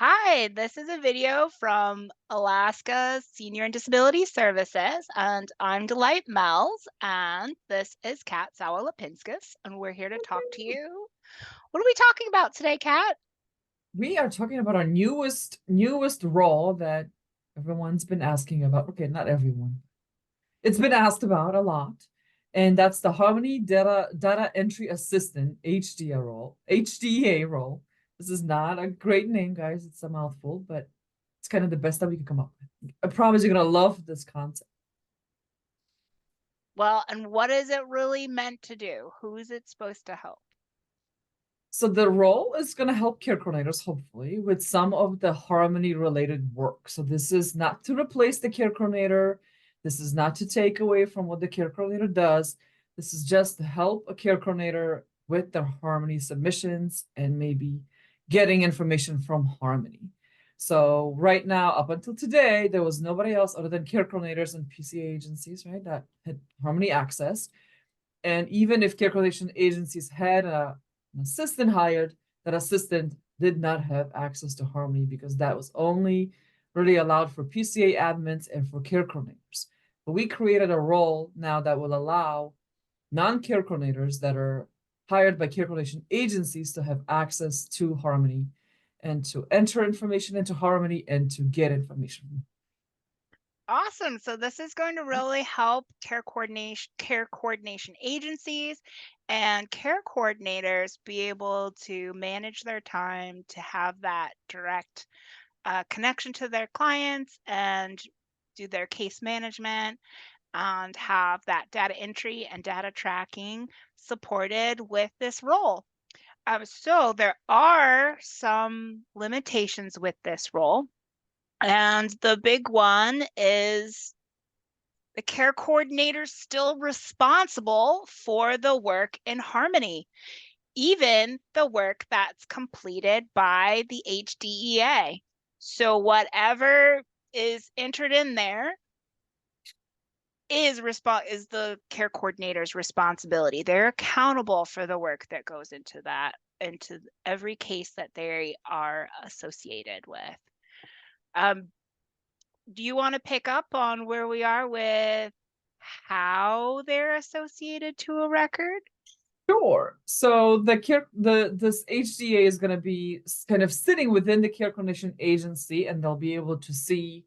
Hi, this is a video from Alaska Senior and Disability Services, and I'm Delight Mells, and this is Kat Sauer-Lapinskis, and we're here to talk to you. What are we talking about today, Kat? We are talking about our newest role that everyone's been asking about. Okay, not everyone. It's been asked about a lot, and that's the Harmony Data Entry Assistant HDA role. HDEA role. This is not a great name, guys. It's a mouthful, but it's kind of the best that we could come up with. I promise you're gonna love this concept. Well, and what is it really meant to do? Who is it supposed to help? So the role is going to help care coordinators, hopefully, with some of the harmony related work. So this is not to replace the care coordinator. This is not to take away from what the care coordinator does. This is just to help a care coordinator with their harmony submissions and maybe getting information from harmony. So right now, up until today, there was nobody else other than care coordinators and PCA agencies, right, that had harmony access. And even if care coordination agencies had an assistant hired, that assistant did not have access to Harmony because that was only really allowed for PCA admins and for care coordinators. But we created a role now that will allow non-care coordinators that are hired by care coordination agencies to have access to Harmony and to enter information into Harmony and to get information. Awesome. So this is going to really help care coordination agencies and care coordinators be able to manage their time to have that direct connection to their clients and do their case management and have that data entry and data tracking supported with this role. So there are some limitations with this role. And the big one is the care coordinator is still responsible for the work in harmony, even the work that's completed by the HDEA. So whatever is entered in there is the care coordinator's responsibility. They're accountable for the work that goes into that, into every case that they are associated with. Um, do you want to pick up on where we are with how they're associated to a record? Sure. So this HDA is going to be kind of sitting within the care coordination agency, and they'll be able to see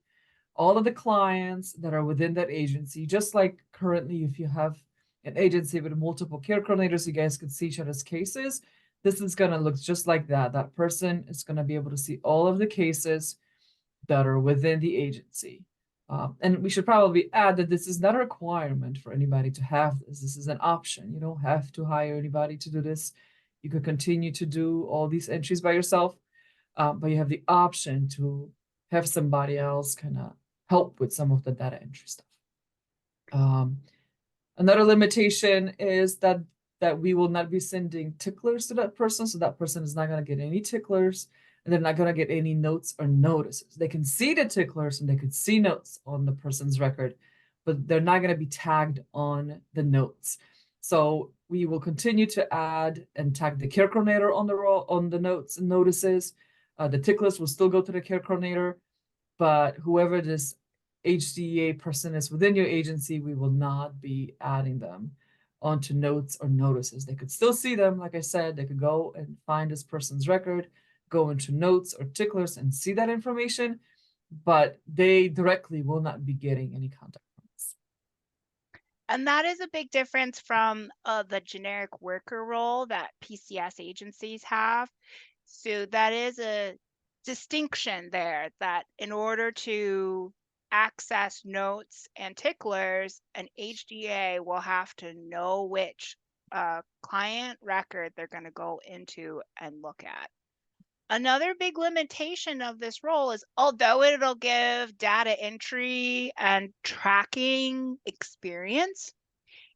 all of the clients that are within that agency. Just like currently, if you have an agency with multiple care coordinators, you guys can see each other's cases. This is going to look just like that. That person is going to be able to see all of the cases that are within the agency. And we should probably add that this is not a requirement for anybody to have this. This is an option. You don't have to hire anybody to do this. You could continue to do all these entries by yourself, but you have the option to have somebody else kind of help with some of the data entry stuff. Um, Another limitation is that we will not be sending ticklers to that person, so that person is not going to get any ticklers, and they're not going to get any notes or notices. They can see the ticklers and they could see notes on the person's record, but they're not going to be tagged on the notes. So we will continue to add and tag the care coordinator on the notes and notices. The ticklers will still go to the care coordinator, but whoever this HDEA person is within your agency, we will not be adding them onto notes or notices. They could still see them. Like I said, they could go and find this person's record, go into notes or ticklers and see that information, but they directly will not be getting any contact from us. And that is a big difference from the generic worker role that PCS agencies have. So that is a distinction there that in order to access notes and ticklers, an HDA will have to know which client record they're going to go into and look at. Another big limitation of this role is although it'll give data entry and tracking experience,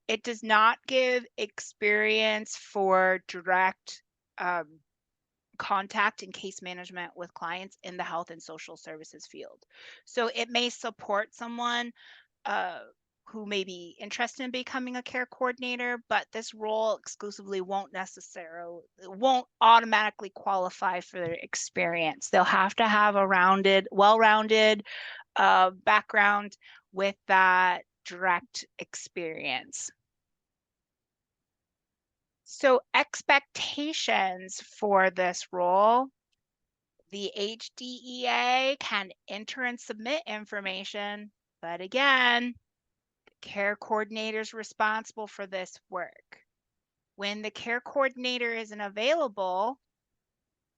it does not give experience for direct contact and case management with clients in the health and social services field. So it may support someone uh, who may be interested in becoming a care coordinator, but this role exclusively won't automatically qualify for their experience. They'll have to have a well-rounded background with that direct experience. So expectations for this role, the HDEA can enter and submit information, but again, care coordinator is responsible for this work. When the care coordinator isn't available,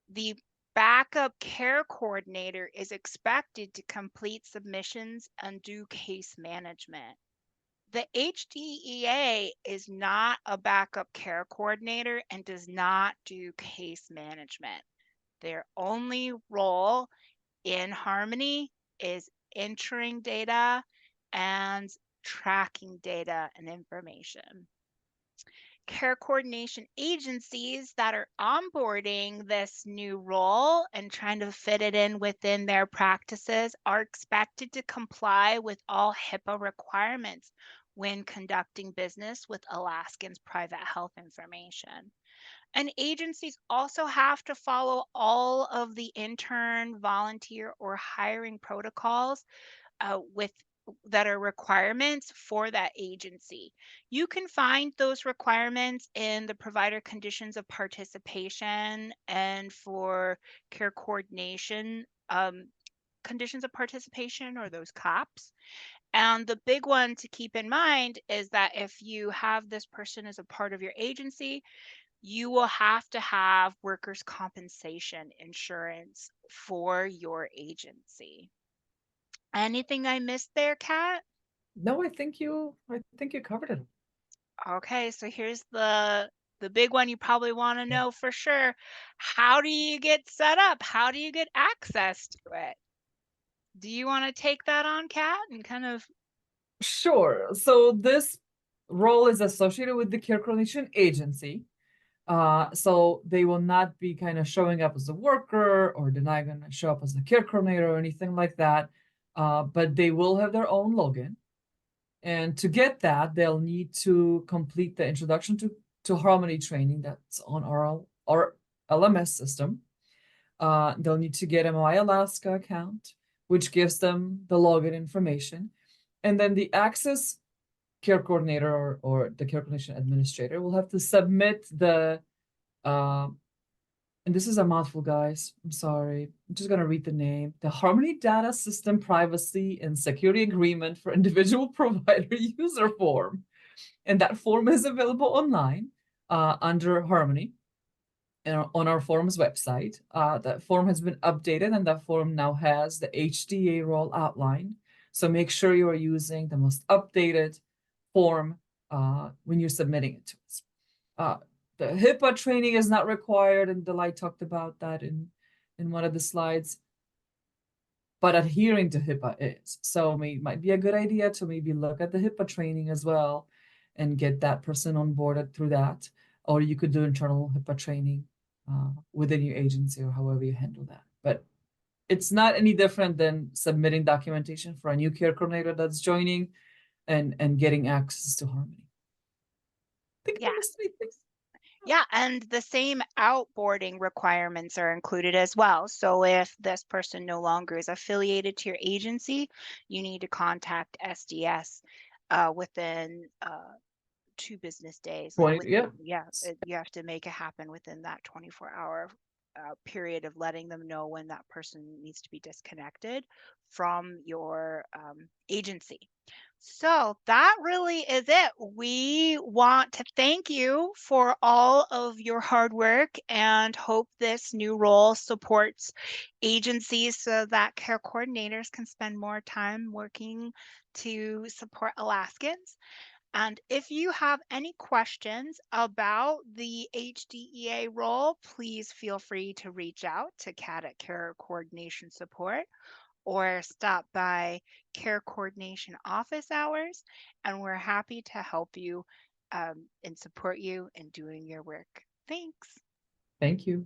the backup care coordinator is expected to complete submissions and do case management. The HDEA is not a backup care coordinator and does not do case management. Their only role in Harmony is entering data and tracking data and information. Care coordination agencies that are onboarding this new role and trying to fit it in within their practices are expected to comply with all HIPAA requirements when conducting business with Alaskans' private health information. And agencies also have to follow all of the intern, volunteer, or hiring protocols with that are requirements for that agency. You can find those requirements in the provider conditions of participation and for care coordination conditions of participation or those COPs. And the big one to keep in mind is that if you have this person as a part of your agency, you will have to have workers' compensation insurance for your agency. Anything I missed there, Kat? No, I think you covered it. Okay, so here's the big one you probably want to know for sure. How do you get set up? How do you get access to it? Do you want to take that on, Kat, and kind of Sure. So this role is associated with the care coordination agency. So they will not be kind of showing up as a worker, or they're not going to show up as a care coordinator or anything like that. But they will have their own login. And to get that, they'll need to complete the introduction to Harmony training that's on our LMS system. They'll need to get a My Alaska account, which gives them the login information. And then the Access care coordinator, or the care coordination administrator, will have to submit uh, and this is a mouthful, guys. I'm sorry. I'm just going to read the name. The Harmony Data System Privacy and Security Agreement for Individual Provider User Form. And that form is available online under Harmony and on our forum's website. That form has been updated, and that form now has the HDA role outlined. So make sure you are using the most updated form when you're submitting it to us. The HIPAA training is not required, and Delight talked about that in one of the slides. But adhering to HIPAA is. So it might be a good idea to maybe look at the HIPAA training as well and get that person onboarded through that. Or you could do internal HIPAA training within your agency, or however you handle that. But it's not any different than submitting documentation for a new care coordinator that's joining and getting access to Harmony. I think I yeah. missed anything. Yeah, and the same outboarding requirements are included as well. So if this person no longer is affiliated to your agency, you need to contact SDS within 2 business days. Like 20, yeah. within, yeah, you have to make it happen within that 24-hour period of letting them know when that person needs to be disconnected from your agency. So that really is it. We want to thank you for all of your hard work and hope this new role supports agencies so that care coordinators can spend more time working to support Alaskans. And if you have any questions about the HDEA role, please feel free to reach out to CAT at Care Coordination Support or stop by Care Coordination office hours, and we're happy to help you and support you in doing your work. Thanks. Thank you.